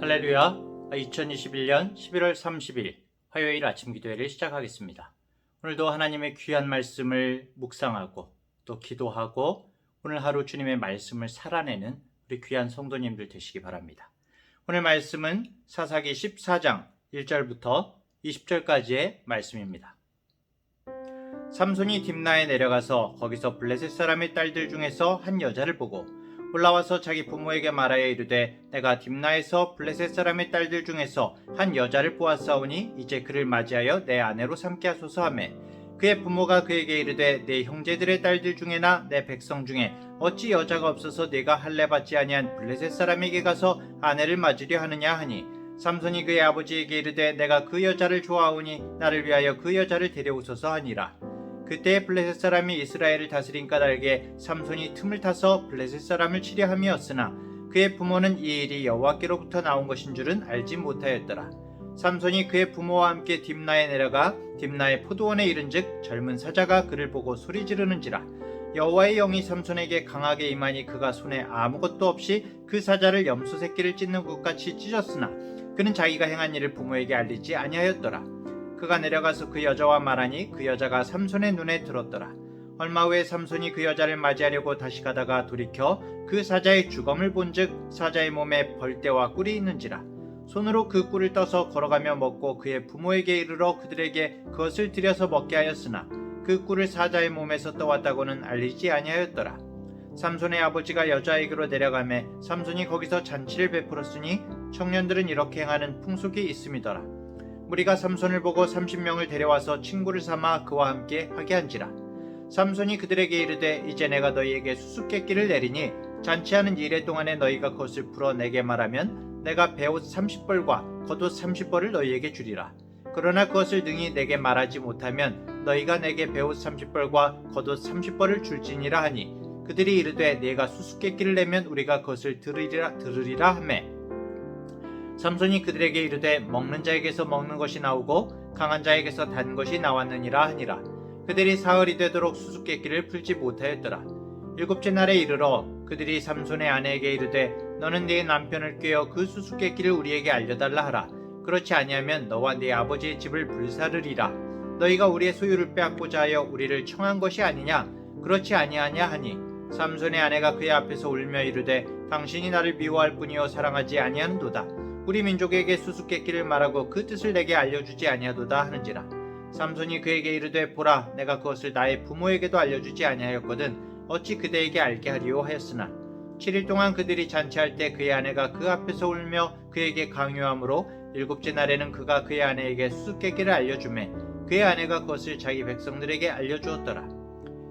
할렐루야. 2021년 11월 30일 화요일 아침 기도회를 시작하겠습니다. 오늘도 하나님의 귀한 말씀을 묵상하고 또 기도하고 오늘 하루 주님의 말씀을 살아내는 우리 귀한 성도님들 되시기 바랍니다. 오늘 말씀은 사사기 14장 1절부터 20절까지의 말씀입니다. 삼손이 딥나에 내려가서 거기서 블레셋 사람의 딸들 중에서 한 여자를 보고 올라와서 자기 부모에게 말하여 이르되 내가 딥나에서 블레셋 사람의 딸들 중에서 한 여자를 보았사오니 이제 그를 맞이하여 내 아내로 삼게 하소서 하매 그의 부모가 그에게 이르되 내 형제들의 딸들 중에나 내 백성 중에 어찌 여자가 없어서 네가 할례 받지 아니한 블레셋 사람에게 가서 아내를 맞으려 하느냐 하니 삼손이 그의 아버지에게 이르되 내가 그 여자를 좋아하오니 나를 위하여 그 여자를 데려오소서 하니라. 그때 블레셋 사람이 이스라엘을 다스린 까닭에 삼손이 틈을 타서 블레셋 사람을 치려 함이었으나 그의 부모는 이 일이 여호와께로부터 나온 것인 줄은 알지 못하였더라. 삼손이 그의 부모와 함께 딥나에 내려가 딥나의 포도원에 이른즉 젊은 사자가 그를 보고 소리 지르는지라. 여호와의 영이 삼손에게 강하게 임하니 그가 손에 아무것도 없이 그 사자를 염소 새끼를 찢는 것 같이 찢었으나 그는 자기가 행한 일을 부모에게 알리지 아니하였더라. 그가 내려가서 그 여자와 말하니 그 여자가 삼손의 눈에 들었더라. 얼마 후에 삼손이 그 여자를 맞이하려고 다시 가다가 돌이켜 그 사자의 주검을 본즉 사자의 몸에 벌떼와 꿀이 있는지라. 손으로 그 꿀을 떠서 걸어가며 먹고 그의 부모에게 이르러 그들에게 그것을 들여서 먹게 하였으나 그 꿀을 사자의 몸에서 떠왔다고는 알리지 아니하였더라. 삼손의 아버지가 여자에게로 내려가매 삼손이 거기서 잔치를 베풀었으니 청년들은 이렇게 행하는 풍속이 있음이더라. 무리가 삼손을 보고 30명을 데려와서 친구를 삼아 그와 함께 하게 한지라. 삼손이 그들에게 이르되 이제 내가 너희에게 수수께끼를 내리니 잔치하는 이래 동안에 너희가 그것을 풀어 내게 말하면 내가 베옷 30벌과 겉옷 30벌을 너희에게 주리라. 그러나 그것을 능히 내게 말하지 못하면 너희가 내게 베옷 30벌과 겉옷 30벌을 줄지니라 하니 그들이 이르되 네가 수수께끼를 내면 우리가 그것을 들으리라 하매 삼손이 그들에게 이르되 먹는 자에게서 먹는 것이 나오고 강한 자에게서 단 것이 나왔느니라 하니라. 그들이 사흘이 되도록 수수께끼를 풀지 못하였더라. 일곱째 날에 이르러 그들이 삼손의 아내에게 이르되 너는 네 남편을 꾀어 그 수수께끼를 우리에게 알려달라 하라. 그렇지 아니하면 너와 네 아버지의 집을 불사르리라. 너희가 우리의 소유를 빼앗고자 하여 우리를 청한 것이 아니냐? 그렇지 아니하냐 하니 삼손의 아내가 그의 앞에서 울며 이르되 당신이 나를 미워할 뿐이요 사랑하지 아니하는도다. 우리 민족에게 수수께끼를 말하고 그 뜻을 내게 알려주지 아니하도다 하는지라. 삼손이 그에게 이르되 보라 내가 그것을 나의 부모에게도 알려주지 아니하였거든 어찌 그대에게 알게 하리요 하였으나 7일 동안 그들이 잔치할 때 그의 아내가 그 앞에서 울며 그에게 강요하므로 일곱째 날에는 그가 그의 아내에게 수수께끼를 알려주매 그의 아내가 그것을 자기 백성들에게 알려주었더라.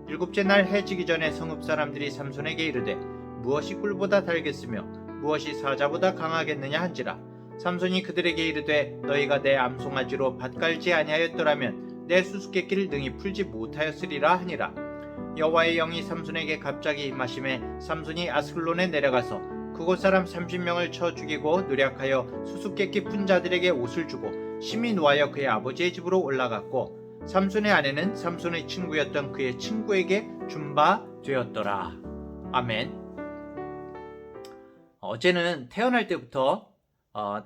일곱째 날 해 지기 전에 성읍 사람들이 삼손에게 이르되 무엇이 꿀보다 달겠으며 무엇이 사자보다 강하겠느냐 한지라. 삼손이 그들에게 이르되 너희가 내 암송아지로 밭갈지 아니하였더라면 내 수수께끼를 능히 풀지 못하였으리라 하니라. 여호와의 영이 삼손에게 갑자기 임하심에 삼손이 아스글론에 내려가서 그곳 사람 30명을 쳐 죽이고 노략하여 수수께끼 푼 자들에게 옷을 주고 심히 노하여 그의 아버지의 집으로 올라갔고 삼손의 아내는 삼손의 친구였던 그의 친구에게 준 바 되었더라. 아멘. 어제는 태어날 때부터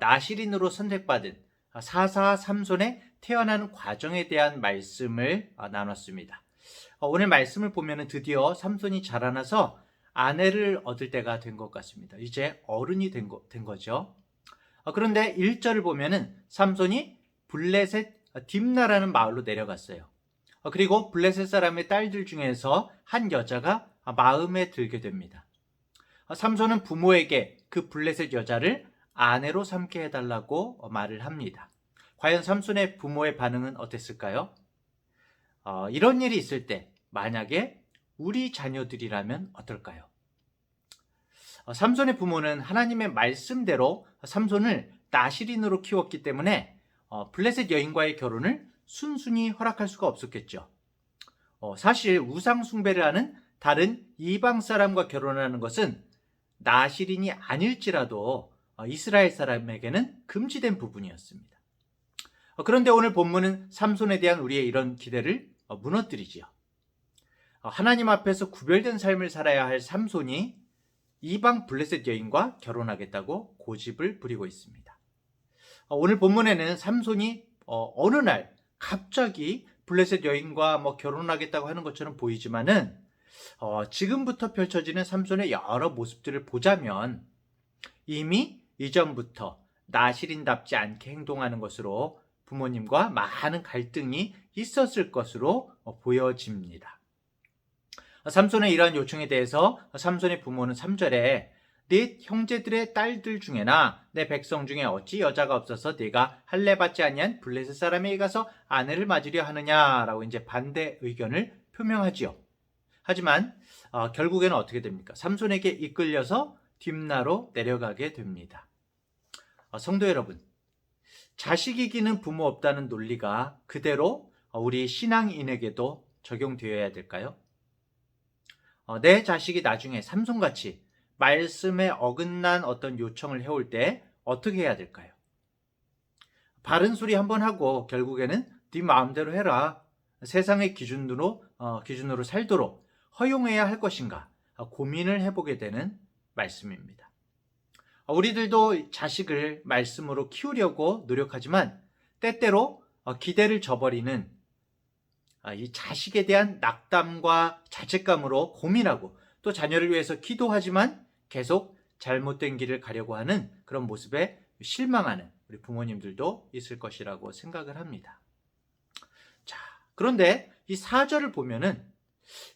나실인으로 선택받은 사사 삼손의 태어나는 과정에 대한 말씀을 나눴습니다. 오늘 말씀을 보면 드디어 삼손이 자라나서 아내를 얻을 때가 된 것 같습니다. 이제 어른이 된 거죠. 그런데 1절을 보면 삼손이 블레셋 딥나라는 마을로 내려갔어요. 그리고 블레셋 사람의 딸들 중에서 한 여자가 마음에 들게 됩니다. 삼손은 부모에게 그 블레셋 여자를 아내로 삼게 해달라고 말을 합니다. 과연 삼손의 부모의 반응은 어땠을까요? 이런 일이 있을 때 만약에 우리 자녀들이라면 어떨까요? 삼손의 부모는 하나님의 말씀대로 삼손을 나실인으로 키웠기 때문에 블레셋 여인과의 결혼을 순순히 허락할 수가 없었겠죠. 사실 우상 숭배를 하는 다른 이방 사람과 결혼하는 것은 나실인이 아닐지라도 이스라엘 사람에게는 금지된 부분이었습니다. 그런데 오늘 본문은 삼손에 대한 우리의 이런 기대를 무너뜨리지요. 하나님 앞에서 구별된 삶을 살아야 할 삼손이 이방 블레셋 여인과 결혼하겠다고 고집을 부리고 있습니다. 오늘 본문에는 삼손이 어느 날 갑자기 블레셋 여인과 결혼하겠다고 하는 것처럼 보이지만은 지금부터 펼쳐지는 삼손의 여러 모습들을 보자면 이미 이전부터 나실인답지 않게 행동하는 것으로 부모님과 많은 갈등이 있었을 것으로 보여집니다. 삼손의 이러한 요청에 대해서 삼손의 부모는 3절에 네 형제들의 딸들 중에나 내 백성 중에 어찌 여자가 없어서 네가 할례 받지 아니한 블레셋 사람에게 가서 아내를 맞으려 하느냐라고 이제 반대 의견을 표명하지요. 하지만 결국에는 어떻게 됩니까? 삼손에게 이끌려서 딥나로 내려가게 됩니다. 성도 여러분, 자식 이기는 부모 없다는 논리가 그대로 우리 신앙인에게도 적용되어야 될까요? 내 자식이 나중에 삼손같이 말씀에 어긋난 어떤 요청을 해올 때 어떻게 해야 될까요? 바른 소리 한번 하고 결국에는 네 마음대로 해라. 세상의 기준으로 살도록 허용해야 할 것인가 고민을 해보게 되는 말씀입니다. 우리들도 자식을 말씀으로 키우려고 노력하지만 때때로 기대를 저버리는 이 자식에 대한 낙담과 자책감으로 고민하고 또 자녀를 위해서 기도하지만 계속 잘못된 길을 가려고 하는 그런 모습에 실망하는 우리 부모님들도 있을 것이라고 생각을 합니다. 자, 그런데 이 4절을 보면은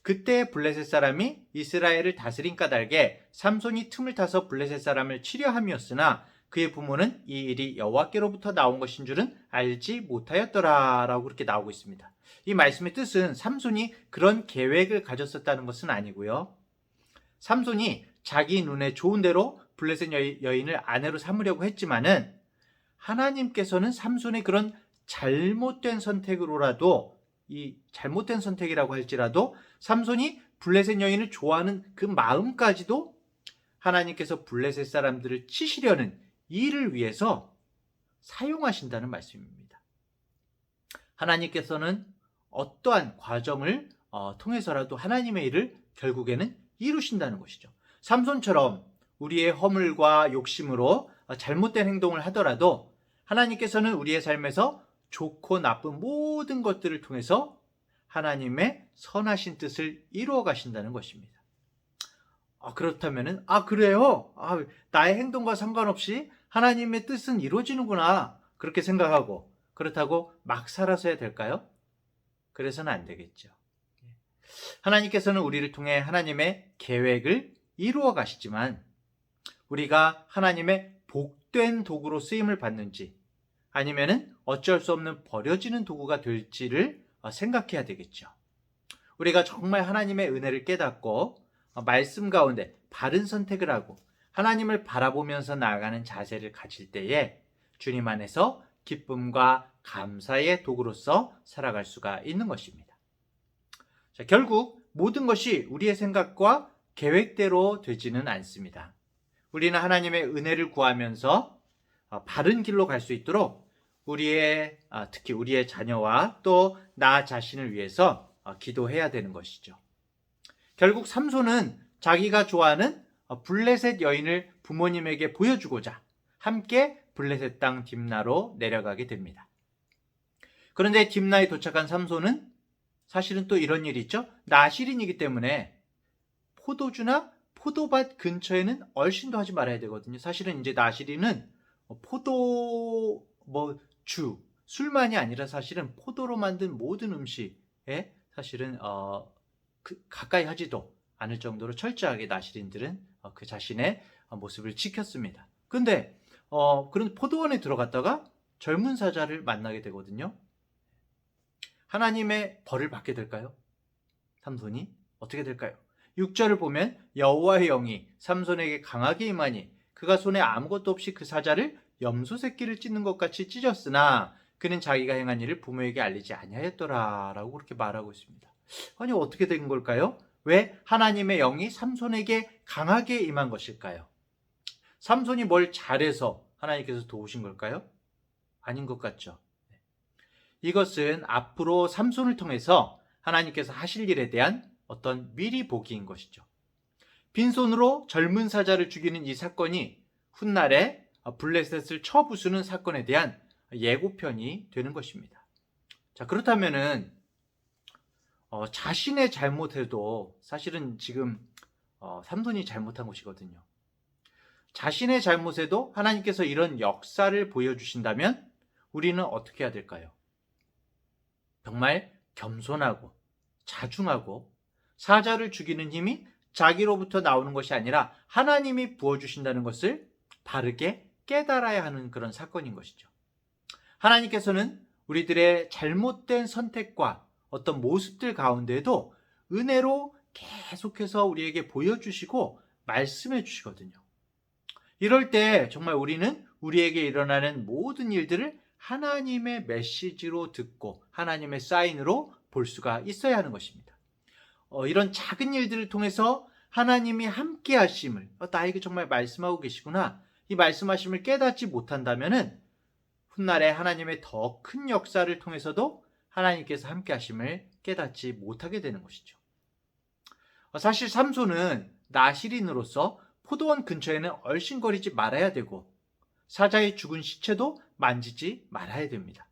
그때 블레셋 사람이 이스라엘을 다스린 까닭에 삼손이 틈을 타서 블레셋 사람을 치려 함이었으나 그의 부모는 이 일이 여호와께로부터 나온 것인 줄은 알지 못하였더라 라고 그렇게 나오고 있습니다. 이 말씀의 뜻은 삼손이 그런 계획을 가졌었다는 것은 아니고요. 삼손이 자기 눈에 좋은 대로 블레셋 여인을 아내로 삼으려고 했지만은 하나님께서는 삼손의 그런 잘못된 선택으로라도 이 잘못된 선택이라고 할지라도 삼손이 블레셋 여인을 좋아하는 그 마음까지도 하나님께서 블레셋 사람들을 치시려는 일을 위해서 사용하신다는 말씀입니다. 하나님께서는 어떠한 과정을 통해서라도 하나님의 일을 결국에는 이루신다는 것이죠. 삼손처럼 우리의 허물과 욕심으로 잘못된 행동을 하더라도 하나님께서는 우리의 삶에서 좋고 나쁜 모든 것들을 통해서 하나님의 선하신 뜻을 이루어 가신다는 것입니다. 그렇다면은 그래요? 나의 행동과 상관없이 하나님의 뜻은 이루어지는구나 그렇게 생각하고 그렇다고 막 살아서야 될까요? 그래서는 안 되겠죠. 하나님께서는 우리를 통해 하나님의 계획을 이루어 가시지만 우리가 하나님의 복된 도구로 쓰임을 받는지 아니면은 어쩔 수 없는 버려지는 도구가 될지를 생각해야 되겠죠. 우리가 정말 하나님의 은혜를 깨닫고 말씀 가운데 바른 선택을 하고 하나님을 바라보면서 나아가는 자세를 가질 때에 주님 안에서 기쁨과 감사의 도구로서 살아갈 수가 있는 것입니다. 자, 결국 모든 것이 우리의 생각과 계획대로 되지는 않습니다. 우리는 하나님의 은혜를 구하면서 바른 길로 갈 수 있도록 특히 우리의 자녀와 또 나 자신을 위해서 기도해야 되는 것이죠. 결국 삼손은 자기가 좋아하는 블레셋 여인을 부모님에게 보여주고자 함께 블레셋 땅 딥나로 내려가게 됩니다. 그런데 딥나에 도착한 삼손은 사실은 또 이런 일이 있죠. 나실인이기 때문에 포도주나 포도밭 근처에는 얼씬도 하지 말아야 되거든요. 사실은 이제 나실인은 술만이 아니라 사실은 포도로 만든 모든 음식에 사실은 가까이 하지도 않을 정도로 철저하게 나실인들은 그 자신의 모습을 지켰습니다. 근데 그런 포도원에 들어갔다가 젊은 사자를 만나게 되거든요. 하나님의 벌을 받게 될까요? 삼손이 어떻게 될까요? 6절을 보면 여호와의 영이 삼손에게 강하게 임하니 그가 손에 아무것도 없이 그 사자를 염소 새끼를 찢는 것 같이 찢었으나 그는 자기가 행한 일을 부모에게 알리지 아니하였더라 라고 그렇게 말하고 있습니다. 아니 어떻게 된 걸까요? 왜 하나님의 영이 삼손에게 강하게 임한 것일까요? 삼손이 뭘 잘해서 하나님께서 도우신 걸까요? 아닌 것 같죠. 이것은 앞으로 삼손을 통해서 하나님께서 하실 일에 대한 어떤 미리 보기인 것이죠. 빈손으로 젊은 사자를 죽이는 이 사건이 훗날에 블레셋을 쳐부수는 사건에 대한 예고편이 되는 것입니다. 자, 그렇다면은 자신의 잘못에도 사실은 지금 삼손이 잘못한 것이거든요. 자신의 잘못에도 하나님께서 이런 역사를 보여주신다면 우리는 어떻게 해야 될까요? 정말 겸손하고 자중하고 사자를 죽이는 힘이 자기로부터 나오는 것이 아니라 하나님이 부어주신다는 것을 바르게 깨달아야 하는 그런 사건인 것이죠. 하나님께서는 우리들의 잘못된 선택과 어떤 모습들 가운데도 은혜로 계속해서 우리에게 보여주시고 말씀해 주시거든요. 이럴 때 정말 우리는 우리에게 일어나는 모든 일들을 하나님의 메시지로 듣고 하나님의 사인으로 볼 수가 있어야 하는 것입니다. 이런 작은 일들을 통해서 하나님이 함께 하심을 나에게 정말 말씀하고 계시구나, 이 말씀하심을 깨닫지 못한다면은 훗날에 하나님의 더 큰 역사를 통해서도 하나님께서 함께 하심을 깨닫지 못하게 되는 것이죠. 사실 삼손은 나실인으로서 포도원 근처에는 얼씬거리지 말아야 되고 사자의 죽은 시체도 만지지 말아야 됩니다.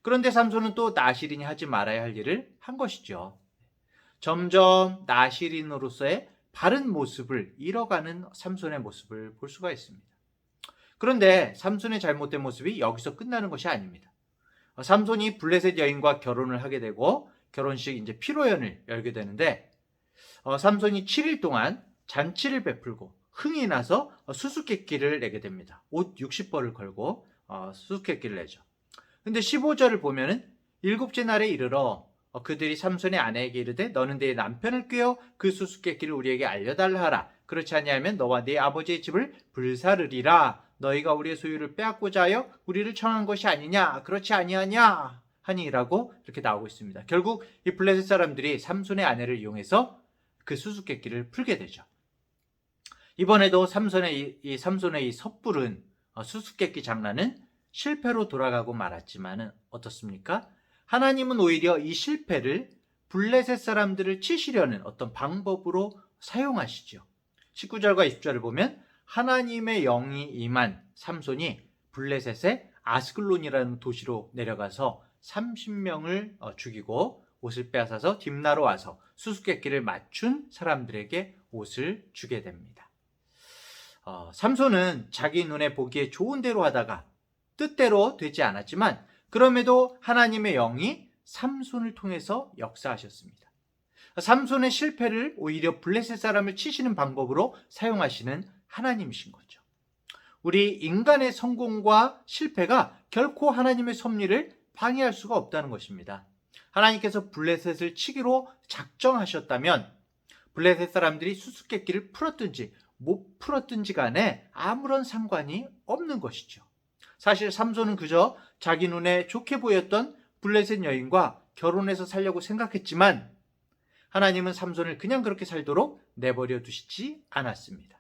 그런데 삼손은 또 나실인이 하지 말아야 할 일을 한 것이죠. 점점 나실인으로서의 바른 모습을 잃어가는 삼손의 모습을 볼 수가 있습니다. 그런데 삼손의 잘못된 모습이 여기서 끝나는 것이 아닙니다. 삼손이 블레셋 여인과 결혼을 하게 되고 결혼식 이제 피로연을 열게 되는데 삼손이 7일 동안 잔치를 베풀고 흥이 나서 수수께끼를 내게 됩니다. 옷 60벌을 걸고 수수께끼를 내죠. 근데 15절을 보면은 일곱째 날에 이르러 그들이 삼손의 아내에게 이르되 너는 네 남편을 꾀어 그 수수께끼를 우리에게 알려달라 하라. 그렇지 아니하면 너와 네 아버지의 집을 불사르리라. 너희가 우리의 소유를 빼앗고자 하여 우리를 청한 것이 아니냐. 그렇지 아니하냐 하니라고 이렇게 나오고 있습니다. 결국 이 블레셋 사람들이 삼손의 아내를 이용해서 그 수수께끼를 풀게 되죠. 이번에도 삼손의 이 섣부른 수수께끼 장난은 실패로 돌아가고 말았지만은 어떻습니까? 하나님은 오히려 이 실패를 블레셋 사람들을 치시려는 어떤 방법으로 사용하시죠. 19절과 20절을 보면 하나님의 영이 임한 삼손이 블레셋의 아스글론이라는 도시로 내려가서 30명을 죽이고 옷을 빼앗아서 딥나로 와서 수수께끼를 맞춘 사람들에게 옷을 주게 됩니다. 삼손은 자기 눈에 보기에 좋은 대로 하다가 뜻대로 되지 않았지만 그럼에도 하나님의 영이 삼손을 통해서 역사하셨습니다. 삼손의 실패를 오히려 블레셋 사람을 치시는 방법으로 사용하시는 하나님이신 거죠. 우리 인간의 성공과 실패가 결코 하나님의 섭리를 방해할 수가 없다는 것입니다. 하나님께서 블레셋을 치기로 작정하셨다면 블레셋 사람들이 수수께끼를 풀었든지 못 풀었든지 간에 아무런 상관이 없는 것이죠. 사실 삼손은 그저 자기 눈에 좋게 보였던 블레셋 여인과 결혼해서 살려고 생각했지만 하나님은 삼손을 그냥 그렇게 살도록 내버려 두시지 않았습니다.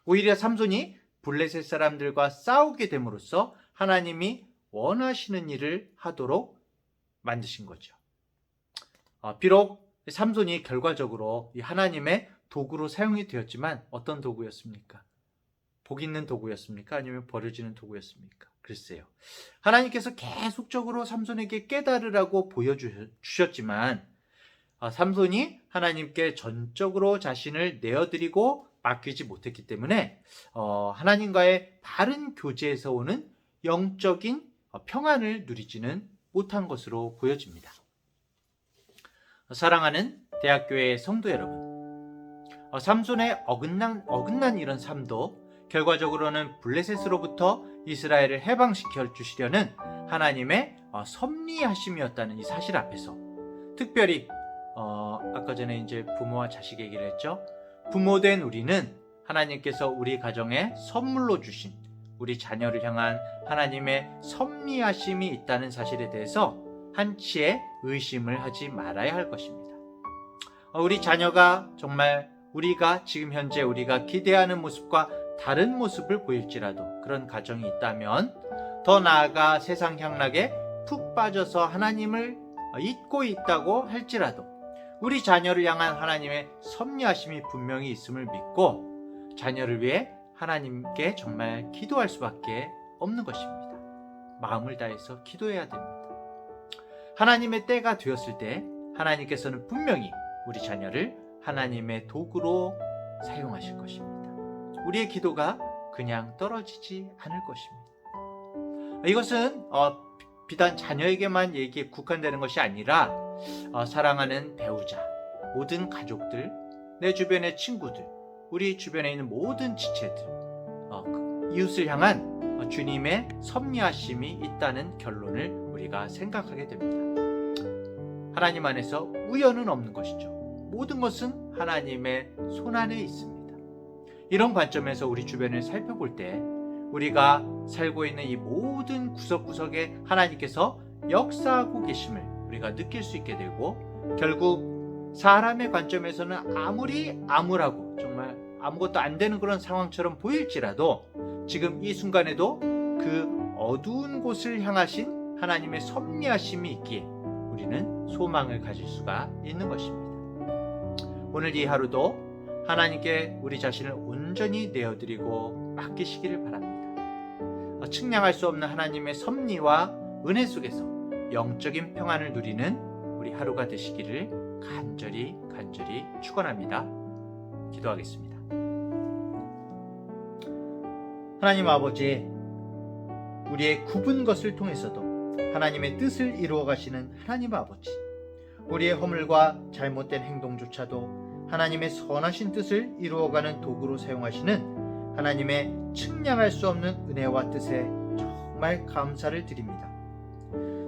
오히려 삼손이 블레셋 사람들과 싸우게 됨으로써 하나님이 원하시는 일을 하도록 만드신 거죠. 비록 삼손이 결과적으로 하나님의 도구로 사용이 되었지만 어떤 도구였습니까? 복 있는 도구였습니까? 아니면 버려지는 도구였습니까? 글쎄요. 하나님께서 계속적으로 삼손에게 깨달으라고 보여주셨지만 삼손이 하나님께 전적으로 자신을 내어드리고 맡기지 못했기 때문에 하나님과의 바른 교제에서 오는 영적인 평안을 누리지는 못한 것으로 보여집니다. 사랑하는 대학교의 성도 여러분, 삼손의 어긋난 이런 삶도 결과적으로는 블레셋으로부터 이스라엘을 해방시켜 주시려는 하나님의 섭리하심이었다는 이 사실 앞에서 특별히 아까 전에 이제 부모와 자식 얘기를 했죠. 부모된 우리는 하나님께서 우리 가정에 선물로 주신 우리 자녀를 향한 하나님의 섭리하심이 있다는 사실에 대해서 한치의 의심을 하지 말아야 할 것입니다. 우리 자녀가 정말 우리가 지금 현재 우리가 기대하는 모습과 다른 모습을 보일지라도 그런 가정이 있다면 더 나아가 세상 향락에 푹 빠져서 하나님을 잊고 있다고 할지라도 우리 자녀를 향한 하나님의 섭리하심이 분명히 있음을 믿고 자녀를 위해 하나님께 정말 기도할 수밖에 없는 것입니다. 마음을 다해서 기도해야 됩니다. 하나님의 때가 되었을 때 하나님께서는 분명히 우리 자녀를 하나님의 도구로 사용하실 것입니다. 우리의 기도가 그냥 떨어지지 않을 것입니다. 이것은 비단 자녀에게만 국한되는 것이 아니라 사랑하는 배우자, 모든 가족들, 내 주변의 친구들, 우리 주변에 있는 모든 지체들, 이웃을 향한 주님의 섭리하심이 있다는 결론을 우리가 생각하게 됩니다. 하나님 안에서 우연은 없는 것이죠. 모든 것은 하나님의 손안에 있습니다. 이런 관점에서 우리 주변을 살펴볼 때 우리가 살고 있는 이 모든 구석구석에 하나님께서 역사하고 계심을 우리가 느낄 수 있게 되고, 결국 사람의 관점에서는 아무리 암울하고 정말 아무것도 안 되는 그런 상황처럼 보일지라도 지금 이 순간에도 그 어두운 곳을 향하신 하나님의 섭리하심이 있기에 우리는 소망을 가질 수가 있는 것입니다. 오늘 이 하루도 하나님께 우리 자신을 온전히 내어드리고 맡기시기를 바랍니다. 측량할 수 없는 하나님의 섭리와 은혜 속에서 영적인 평안을 누리는 우리 하루가 되시기를 간절히 축원합니다. 기도하겠습니다. 하나님 아버지, 우리의 굽은 것을 통해서도 하나님의 뜻을 이루어 가시는 하나님 아버지, 우리의 허물과 잘못된 행동조차도 하나님의 선하신 뜻을 이루어가는 도구로 사용하시는 하나님의 측량할 수 없는 은혜와 뜻에 정말 감사를 드립니다.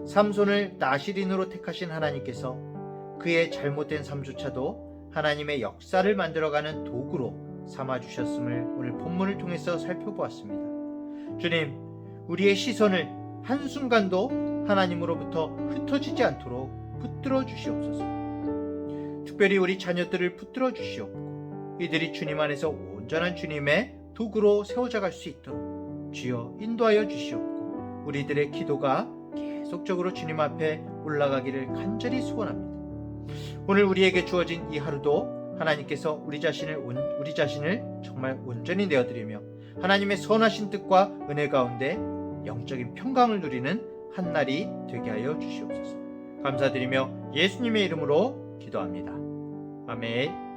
삼손을 나시린으로 택하신 하나님께서 그의 잘못된 삶조차도 하나님의 역사를 만들어가는 도구로 삼아주셨음을 오늘 본문을 통해서 살펴보았습니다. 주님, 우리의 시선을 한순간도 하나님으로부터 흩어지지 않도록 붙들어 주시옵소서. 특별히 우리 자녀들을 붙들어 주시옵고 이들이 주님 안에서 온전한 주님의 도구로 세워져갈 수 있도록 주여 인도하여 주시옵고 우리들의 기도가 계속적으로 주님 앞에 올라가기를 간절히 소원합니다. 오늘 우리에게 주어진 이 하루도 하나님께서 우리 자신을 정말 온전히 내어드리며 하나님의 선하신 뜻과 은혜 가운데 영적인 평강을 누리는 한 날이 되게 하여 주시옵소서. 감사드리며 예수님의 이름으로 기도합니다. 아멘.